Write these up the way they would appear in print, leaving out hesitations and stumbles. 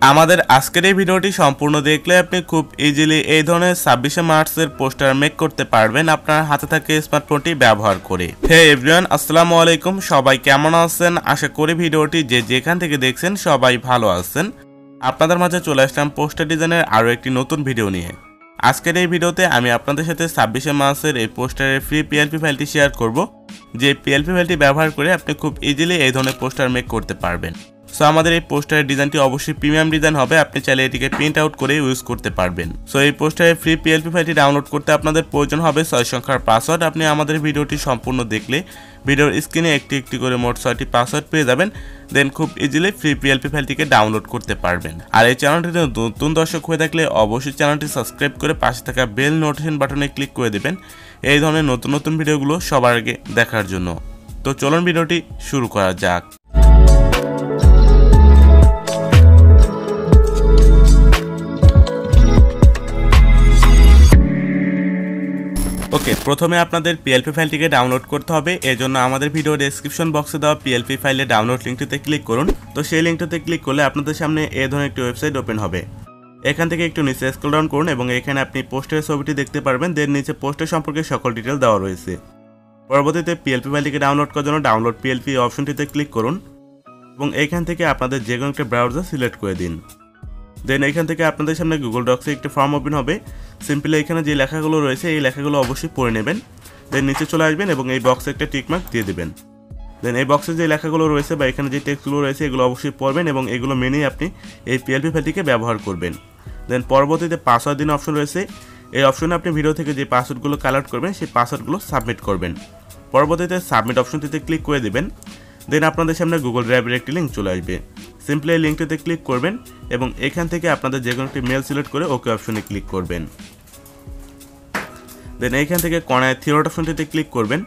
আমাদের আজকের এই ভিডিওটি সম্পূর্ণ দেখলে আপনি খুব ইজিলি এই ধরনের 26শে মার্চের পোস্টার মেক করতে পারবেন আপনার হাতে থাকা স্মার্টফোনটি ব্যবহার করে। হে এভরিওয়ান, আসসালামু আলাইকুম। সবাই কেমন আছেন? আশা করি ভিডিওটি যেখান থেকে দেখছেন সবাই ভালো আছেন। আপনাদের মাঝে চলে আসলাম পোস্টার ডিজাইনের আরও একটি নতুন ভিডিও নিয়ে। আজকের এই ভিডিওতে আমি আপনাদের সাথে 26শে মার্চের এই পোস্টারের ফ্রি পিএলপি ফাইলটি শেয়ার করব, যে পিএলপি ফাইলটি ব্যবহার করে আপনি খুব ইজিলি এই ধরনের পোস্টার মেক করতে পারবেন। সো আমাদের এই পোস্টারের ডিজাইনটি অবশ্যই প্রিমিয়াম ডিজাইন হবে, আপনি চাইলে এটিকে প্রিন্ট আউট করে ইউজ করতে পারবেন। সো এই পোস্টারের ফ্রি পিএলপি ফাইলটি ডাউনলোড করতে আপনাদের প্রয়োজন হবে 6 সংখ্যার পাসওয়ার্ড। আপনি আমাদের ভিডিওটি সম্পূর্ণ দেখলে ভিডিওর স্ক্রিনে একটি করে মোট 6টি পাসওয়ার্ড পেয়ে যাবেন। দেন খুব ইজিলি ফ্রি পিএলপি ফাইলটিকে ডাউনলোড করতে পারবেন। আর এই চ্যানেলটিতে নতুন দর্শক হয়ে থাকলে অবশ্যই চ্যানেলটি সাবস্ক্রাইব করে পাশে থাকা বেল নোটিফিকেশন বাটনে ক্লিক করে দেবেন এই ধরনের নতুন ভিডিওগুলো সবার আগে দেখার জন্য। তো চলুন ভিডিওটি শুরু করা যাক। ওকে, প্রথমে আপনাদের পিএলপি ফাইলটিকে ডাউনলোড করতে হবে। এজন্য আমাদের ভিডিও ডেসক্রিপশন বক্সে দেওয়া পিএলপি ফাইলের ডাউনলোড লিঙ্কটিতে ক্লিক করুন। তো সেই লিঙ্কটিতে ক্লিক করলে আপনাদের সামনে এই ধরনের একটি ওয়েবসাইট ওপেন হবে। এখান থেকে একটু নিচে স্ক্রল ডাউন করুন এবং এখানে আপনি পোস্টারের ছবিটি দেখতে পারবেন। দেন নিচে পোস্টার সম্পর্কে সকল ডিটেল দেওয়া রয়েছে। পরবর্তীতে পিএলপি ফাইলটিকে ডাউনলোড করার জন্য ডাউনলোড পিএলপি অপশনটিতে ক্লিক করুন এবং এখান থেকে আপনাদের যে কোনো একটা ব্রাউজার সিলেক্ট করে দিন। দেন এখান থেকে আপনাদের সামনে গুগল ডক্সে একটি ফর্ম ওপেন হবে। সিম্পলি এখানে যে লেখাগুলো রয়েছে এই লেখাগুলো অবশ্যই পড়ে নেবেন। দেন নিচে চলে আসবেন এবং এই বক্সে একটা টিকমার্ক দিয়ে দেবেন। দেন এই বক্সে যে লেখাগুলো রয়েছে বা এখানে যে টেক্সটগুলো রয়েছে এগুলো অবশ্যই পড়বেন এবং এগুলো মেনেই আপনি এই পিএলপি ফাইলটিকে ব্যবহার করবেন। দেন পরবর্তীতে পাসওয়ার্ড দিন অপশন রয়েছে। এই অপশনে আপনি ভিডিও থেকে যে পাসওয়ার্ডগুলো কালেক্ট করবেন সেই পাসওয়ার্ডগুলো সাবমিট করবেন। পরবর্তীতে সাবমিট অপশনটিতে ক্লিক করে দেবেন। দেন আপনাদের সামনে গুগল ড্রাইভের একটি লিঙ্ক চলে আসবে। সিম্পলি এই লিঙ্কটিতে ক্লিক করবেন এবং এখান থেকে আপনাদের যে কোনো একটি মেল সিলেক্ট করে ওকে অপশনে ক্লিক করবেন। দেন এইখান থেকে কর্নার থ্রি ডট অপশনটিতে ক্লিক করবেন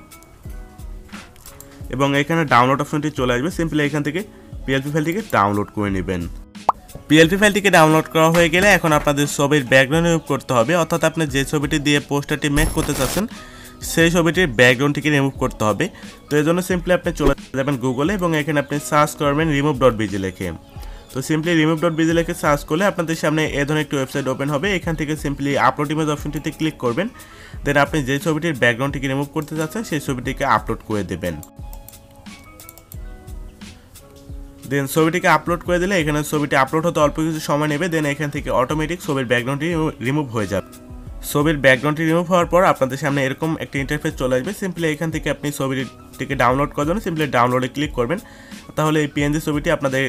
এবং এখানে ডাউনলোড অপশনটি চলে আসবে। সিম্পলি এখান থেকে পিএলপি ফাইলটিকে ডাউনলোড করে নেবেন। পিএলপি ফাইলটিকে ডাউনলোড করা হয়ে গেলে এখন আপনাদের ছবির ব্যাকগ্রাউন্ড রিমুভ করতে হবে, অর্থাৎ আপনি যে ছবিটি দিয়ে পোস্টারটি মেক করতে চাচ্ছেন সেই ছবিটির ব্যাকগ্রাউন্ডটিকে রিমুভ করতে হবে। তো এই জন্য সিম্পলি আপনি চলে যাবেন গুগলে এবং এখানে আপনি সার্চ করবেন remove.bg লিখে। তো সিম্পলি remove.bg লিখে সার্চ করলে আপনাদের সামনে এই ধরনের একটি ওয়েবসাইট ওপেন হবে। এখান থেকে সিম্পলি আপলোড ইমেজ অপশনটিতে ক্লিক করবেন। দেন আপনি যে ছবিটির ব্যাকগ্রাউন্ডটিকে রিমুভ করতে চাচ্ছেন সেই ছবিটিকে আপলোড করে দেবেন। দেন ছবিটিকে আপলোড করে দিলে এখানে ছবিটি আপলোড হতে অল্প কিছু সময় নেবে। দেন এখান থেকে অটোমেটিক ছবির ব্যাকগ্রাউন্ডটি রিমুভ হয়ে যাবে। ছবির ব্যাকগ্রাউন্ডটি রিমুভ হওয়ার পর আপনাদের সামনে এরকম একটা ইন্টারফেস চলে আসবে। সিম্পলি এখান থেকে আপনি ছবিটিকে ডাউনলোড করার জন্য সিম্পলি ডাউনলোডে ক্লিক করবেন, তাহলে এই পিএনজি ছবিটি আপনাদের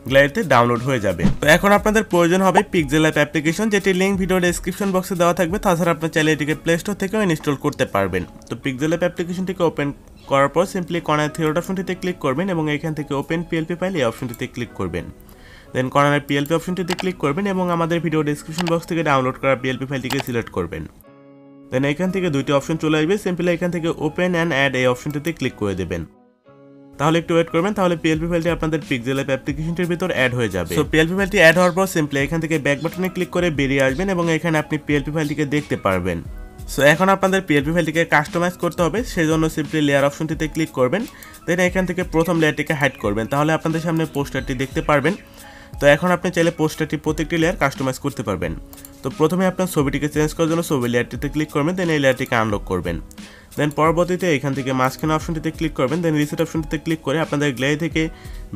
গ্যালারিতে ডাউনলোড হয়ে যাবে। তো এখন আপনাদের প্রয়োজন হবে Pixellab অ্যাপ্লিকেশন, যেটির লিঙ্ক ভিডিও ডেসক্রিপশন বক্সে দেওয়া থাকবে। তাছাড়া আপনি চাইলে এটিকে প্লে স্টোর থেকেও ইনস্টল করতে পারবেন। তো Pixellab অ্যাপ্লিকেশনটিকে ওপেন করার পর সিম্পলি কর্নার থ্রি ডট অপশনটিতে ক্লিক করবেন এবং এখান থেকে ওপেন পিএলপি ফাইল এই অপশনটিতে ক্লিক করবেন। দেন কর্নারের পিএলপি অপশনটিতে ক্লিক করবেন এবং আমাদের ভিডিও ডেসক্রিপশন বক্স থেকে ডাউনলোড করা পিএলপি ফাইলটিকে সিলেক্ট করবেন। দেন এখান থেকে দুইটি অপশন চলে আসবে। সিম্পলি এখান থেকে ওপেন অ্যান্ড অ্যাড এই অপশনটিতে ক্লিক করে দেবেন। তাহলে একটু ওয়েট করবেন, তাহলে পিএলপি ফাইলটি আপনাদের Pixellab অ্যাপ্লিকেশনটির ভিতর অ্যাড হয়ে যাবে। সো পিএলপি ফাইলটি অ্যাড হওয়ার পর সিম্পলি এখান থেকে ব্যাক বাটনে ক্লিক করে বেরিয়ে আসবেন এবং এখানে আপনি পিএলপি ফাইলটিকে দেখতে পারবেন। সো এখন আপনাদের পিএলপি ফাইলটিকে কাস্টমাইজ করতে হবে, সেজন্য সিম্পলি লেয়ার অপশনটিতে ক্লিক করবেন। দেন এখান থেকে প্রথম লেয়ারটিকে হাইড করবেন, তাহলে আপনাদের সামনে পোস্টারটি দেখতে পারবেন। তো এখন আপনি চাইলে পোস্টারটি প্রত্যেকটি লেয়ার কাস্টমাইজ করতে পারবেন। তো প্রথমে আপনার ছবিটিকে চেঞ্জ করার জন্য ছবি লেয়ারটিতে ক্লিক করবেন, দেন এই লেয়ারটিকে আনলক করবেন। দেন পরবর্তীতে এখান থেকে মাঝখানে অপশনটিতে ক্লিক করবেন। দেন রিসেট অপশনটিতে ক্লিক করে আপনাদের গ্যালারি থেকে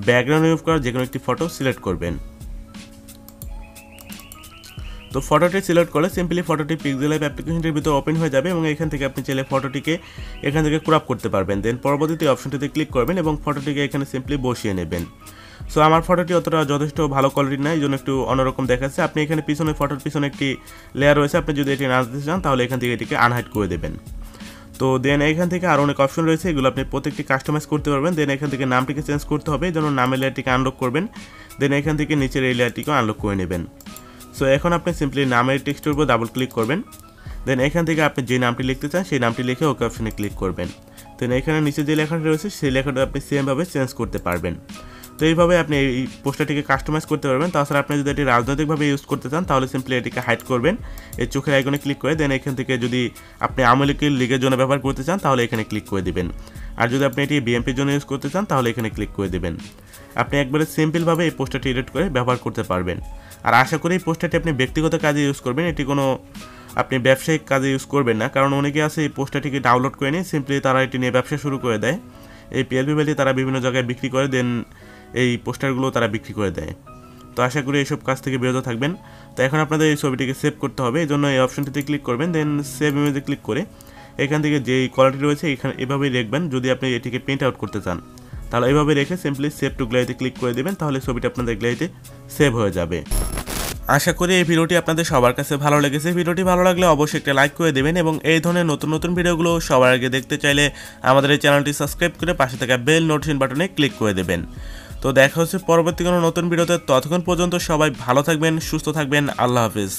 ব্যাকগ্রাউন্ড রিমুভ করার যে কোনো একটি ফটো সিলেক্ট করবেন। তো ফটোটি সিলেক্ট করলে সিম্পলি ফটোটি Pixellab অ্যাপ্লিকেশনটির ভিতর ওপেন হয়ে যাবে এবং এখান থেকে আপনি চাইলে ফটোটিকে এখান থেকে ক্রপ করতে পারবেন। দেন পরবর্তীতে অপশনটিতে ক্লিক করবেন এবং ফটোটিকে এখানে সিম্পলি বসিয়ে নেবেন। সো আমার ফটোটি অতটা যথেষ্ট ভালো কোয়ালিটির না, এই জন্য একটু অন্যরকম দেখাচ্ছে। আপনি এখানে পিছনে ফটোর পিছনে একটি লেয়ার রয়েছে, আপনি যদি এটি না দিতে চান তাহলে এখান থেকে এটিকে আনহাইড করে দেবেন। তো দেন এখান থেকে আরও অনেক অপশন রয়েছে, এগুলো আপনি প্রত্যেকটি কাস্টমাইজ করতে পারবেন। দেন এখান থেকে নামটিকে চেঞ্জ করতে হবে, এই জন্য নামের লেয়ারটিকে আনলক করবেন। দেন এখান থেকে নিচের এই লেয়ারটিকেও আনলক করে নেবেন। সো এখন আপনি সিম্পলি নামের টেক্সটের উপর ডাবল ক্লিক করবেন। দেন এখান থেকে আপনি যে নামটি লিখতে চান সেই নামটি লিখে ওকে অপশনে ক্লিক করবেন। দেন এখানে নিচে যে লেখাটা রয়েছে সেই লেখাটা আপনি সেমভাবে চেঞ্জ করতে পারবেন। তো এইভাবে আপনি এই পোস্টারটিকে কাস্টমাইজ করতে পারবেন। তাছাড়া আপনি যদি এটি রাজনৈতিকভাবে ইউজ করতে চান তাহলে সিম্পলি এটিকে হাইড করবেন এই চোখের আইকনে ক্লিক করে। দেন এখান থেকে যদি আপনি আওয়ামী লীগের জন্য ব্যবহার করতে চান তাহলে এখানে ক্লিক করে দিবেন। আর যদি আপনি এটি বিএমপির জন্য ইউজ করতে চান তাহলে এখানে ক্লিক করে দেবেন। আপনি একবারে সিম্পলভাবে এই পোস্টারটি এডিট করে ব্যবহার করতে পারবেন। আর আশা করি এই পোস্টারটি আপনি ব্যক্তিগত কাজে ইউজ করবেন, এটি কোনো আপনি ব্যবসায়িক কাজে ইউজ করবেন না, কারণ অনেকে আছে এই পোস্টারটিকে ডাউনলোড করে নিয়ে সিম্পলি তারা এটি নিয়ে ব্যবসা শুরু করে দেয়। এই পিএলপি ফাইলটি তারা বিভিন্ন জায়গায় বিক্রি করে, দেন এই পোস্টারগুলো তারা বিক্রি করে দেয়। তো আশা করি এইসব কাজ থেকে বিরত থাকবেন। তো এখন আপনাদের এই ছবিটিকে সেভ করতে হবে, এই জন্য এই অপশনটিতে ক্লিক করবেন, দেন সেভ ইমেজে ক্লিক করে এখান থেকে যেই কোয়ালিটি রয়েছে এখানে এভাবেই রাখবেন। যদি আপনি এটিকে প্রিন্ট আউট করতে চান তাহলে এইভাবে রেখে সিম্পলি সেভ টু গ্যালারিতে ক্লিক করে দেবেন, তাহলে ছবিটা আপনাদের গ্যালারিতে সেভ হয়ে যাবে। আশা করি এই ভিডিওটি আপনাদের সবার কাছে ভালো লেগেছে। ভিডিওটি ভালো লাগলে অবশ্যই একটা লাইক করে দেবেন এবং এই ধরনের নতুন নতুন ভিডিওগুলো সবার আগে দেখতে চাইলে আমাদের এই চ্যানেলটি সাবস্ক্রাইব করে পাশে থাকা বেল নোটিফিকেশন বাটনে ক্লিক করে দেবেন। তো দেখা হচ্ছে পরবর্তী কোনো নতুন ভিডিওতে। ততক্ষণ পর্যন্ত সবাই ভালো থাকবেন, সুস্থ থাকবেন। আল্লাহ হাফিজ।